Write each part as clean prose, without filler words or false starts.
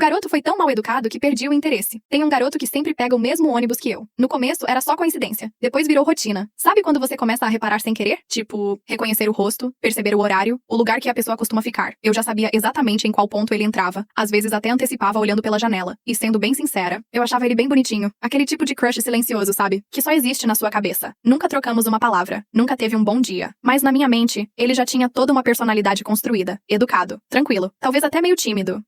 garoto foi tão mal educado que perdi o interesse. Tem um garoto que sempre pega o mesmo ônibus que eu. No começo, era só coincidência. Depois virou rotina. Sabe quando você começa a reparar sem querer? Tipo, reconhecer o rosto, perceber o horário, o lugar que a pessoa costuma ficar. Eu já sabia exatamente em qual ponto ele entrava. Às vezes até antecipava olhando pela janela. E sendo bem sincera, eu achava ele bem bonitinho. Aquele tipo de crush silencioso, sabe? Que só existe na sua cabeça. Nunca trocamos uma palavra. Nunca teve um bom dia. Mas na minha mente, ele já tinha toda uma personalidade construída. Educado. Tranquilo. Talvez até meio tímido.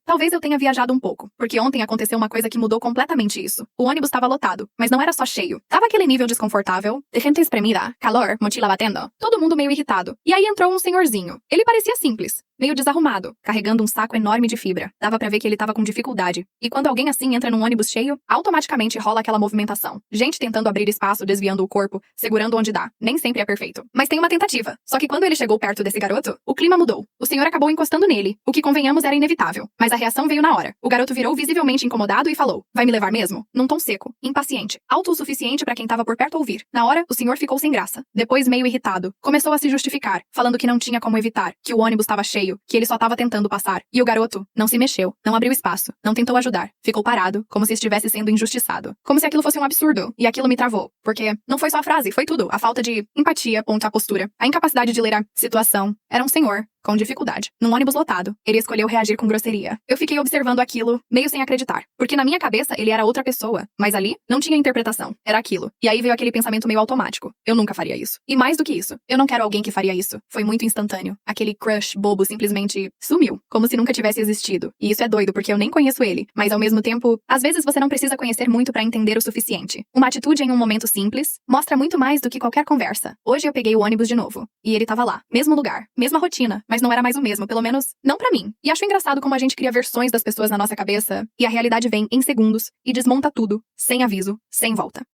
Talvez eu tenha viajado um pouco. Porque ontem aconteceu uma coisa que mudou completamente isso. O ônibus estava lotado. Mas não era só cheio. Tava aquele nível desconfortável. De gente espremida. Calor. Mochila batendo. Todo mundo meio irritado. E aí entrou um senhorzinho. Ele parecia simples. Meio desarrumado, carregando um saco enorme de fibra. Dava pra ver que ele tava com dificuldade. E quando alguém assim entra num ônibus cheio, automaticamente rola aquela movimentação. Gente tentando abrir espaço, desviando o corpo, segurando onde dá. Nem sempre é perfeito. Mas tem uma tentativa. Só que quando ele chegou perto desse garoto, o clima mudou. O senhor acabou encostando nele, o que convenhamos era inevitável. Mas a reação veio na hora. O garoto virou visivelmente incomodado e falou: "Vai me levar mesmo?" Num tom seco, impaciente, alto o suficiente pra quem tava por perto ouvir. Na hora, o senhor ficou sem graça. Depois, meio irritado, começou a se justificar, falando que não tinha como evitar, que o ônibus estava cheio, que ele só tava tentando passar. E o garoto não se mexeu, não abriu espaço, não tentou ajudar. Ficou parado, como se estivesse sendo injustiçado. Como se aquilo fosse um absurdo. E aquilo me travou. Porque não foi só a frase, foi tudo. A falta de empatia, ponto a postura. A incapacidade de ler a situação. Era um senhor com dificuldade. Num ônibus lotado, ele escolheu reagir com grosseria. Eu fiquei observando aquilo, meio sem acreditar. Porque na minha cabeça, ele era outra pessoa. Mas ali, não tinha interpretação. Era aquilo. E aí veio aquele pensamento meio automático. Eu nunca faria isso. E mais do que isso, eu não quero alguém que faria isso. Foi muito instantâneo. Aquele crush bobo simplesmente sumiu. Como se nunca tivesse existido. E isso é doido, porque eu nem conheço ele. Mas ao mesmo tempo, às vezes você não precisa conhecer muito pra entender o suficiente. Uma atitude em um momento simples mostra muito mais do que qualquer conversa. Hoje eu peguei o ônibus de novo. E ele tava lá. Mesmo lugar. Mesma rotina. Mas não era mais o mesmo, pelo menos não pra mim. E acho engraçado como a gente cria versões das pessoas na nossa cabeça e a realidade vem em segundos e desmonta tudo, sem aviso, sem volta.